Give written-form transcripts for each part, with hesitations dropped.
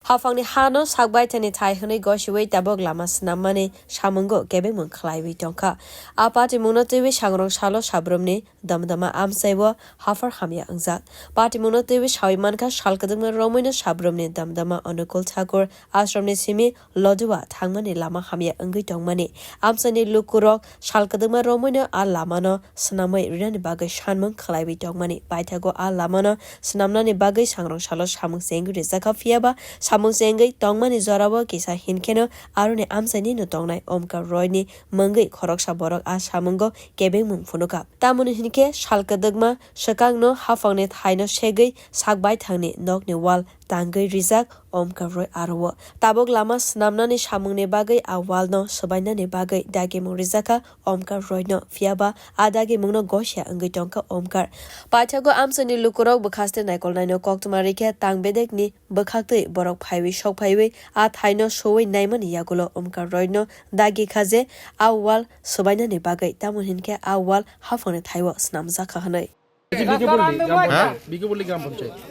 hafangni hano sakbai tani thai hne goshiwe tabok lama swnamnani samungno kebengwi khlaiwi tongkha apati mungno tewi sangrong salo sabromni damdama amsaibo hafar hamya angjak pati mungno tewi sawimankha salkadungma romoino sabromni damdama anukul thakur ashramni simi loduwa thangmani lama hamya angwi tongmani amsani lukurok salkadungma romoino a lamano snamai rirani bagai sanmung khlaiwi tongmani baithago a lamano swnamnani bagai sangrong salo samung sengri rizaka fiaba samung sengai tongmani jorabo kisa hinkeno aruni amsani no tongnai omkar royni mangai khoroksa borok a samungno kebengwi phunuka tamuni hinke salkadugma shakangno hafangni thaino segai sakbai thangni nokni wal tangai rijak omkar roy arwo tabok lama swnamnani samungni bagai a walno sobainani bagai dagimung rijaka omkar royno fiaba adagi mungno gosya angui tongka omkar paithago amsani lukurok bukhaste naikol naino koktumarike tangbedekni bukhaktei borok phaiwi sok phaiwi a thaino sowei naimani yagulo omkar royno dagi khaje a wal sobainani bagai tamun hinke a wal hafone thaiwo snamjaka hanai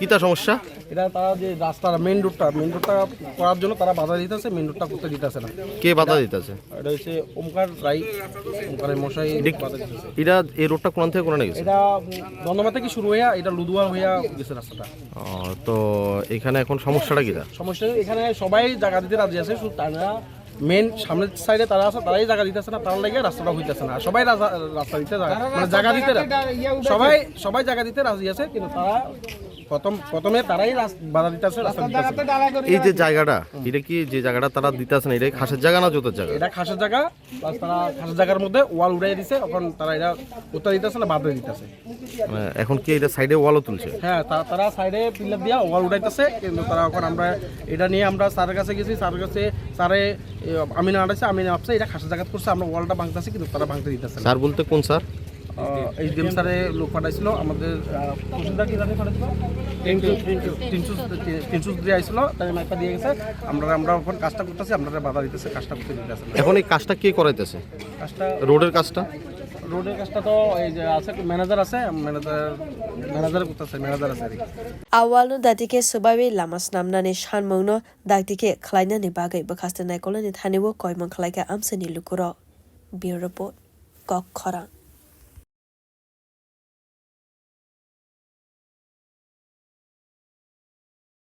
কিতা সমস্যা এটা তারা যে রাস্তার main রোডটা করার জন্য তারা বাধা দিতেছে মেইন রোডটা করতে দিতেছে না কে বাধা দিতেছে এটা হচ্ছে ওমকার রাই ওমকারের মশাই বাধা দিতেছে এটা এই রোডটা কোন থেকে কোন গেছে এটা দন্দমা থেকে শুরু হইয়া এটা লুদুয়া হইয়া গেছে রাস্তাটা তো এখানে এখন সমস্যাটা কিটা সমস্যা এখানে সবাই জায়গা দিতে রাজি আছে শুধু তারা মেইন সামনের সাইডে তারা আছে তারাই জায়গা দিতেছে না তার লাগে রাস্তাটা হইতেছে না সবাই রাস্তা দিতে মানে জায়গা দিতে সবাই জায়গা দিতে রাজি আছে কিন্তু তারা প্রথমে তারাই বাধা দিতেছে রাস্তা দিতেছে এই যে জায়গাটা এটা কি যে জায়গাটা তারা দিতেছে না এটা খাসের জায়গা না জোতের জায়গা এটা খাসের জায়গা প্লাস তারা খাসের জায়গার মধ্যে ওয়াল উড়াই দিছে এখন তারা এটা উত্তর দিতেছে না বাধা দিতেছে এখন কি এটা সাইডে ওয়ালও তুলছে হ্যাঁ তারা সাইডে পিলার দিয়া ওয়াল উড়াইতেছে কিন্তু তারা এখন আমরা এটা নিয়ে আমরা স্যারের কাছে গেছি স্যারের কাছে স্যারে আমিনা আনাইছে আমিনা আপছে এটা খাসের জায়গা করছে আমরা ওয়ালটা ভাঙতেছি কিন্তু তারা ভাঙতে দিতেছে না স্যার বলতে কোন স্যার এই ডিএম স্যারে লোক পাঠাইছিল আমাদের তহসিলদার কি জানি পাঠাইছিল 300 দিয়ে আইছিল তাই একটা দিয়ে গেছে আমরা এখন কাজটা করতেছি আপনারা বাধা দিতেছে কাজটা করতে দিতেছে এখন এই কাজটা কে করাইতেছে কাজটা রোডের কাজটা তো এই যে আছে ম্যানেজার আছে ম্যানেজার করতেছে ম্যানেজার আছে awalno datike subawi lama swnamnani samungno datike khlainani bagai bukhaste naikolani thanibo koimon khlaika amsani lukuro bureau report khoroksa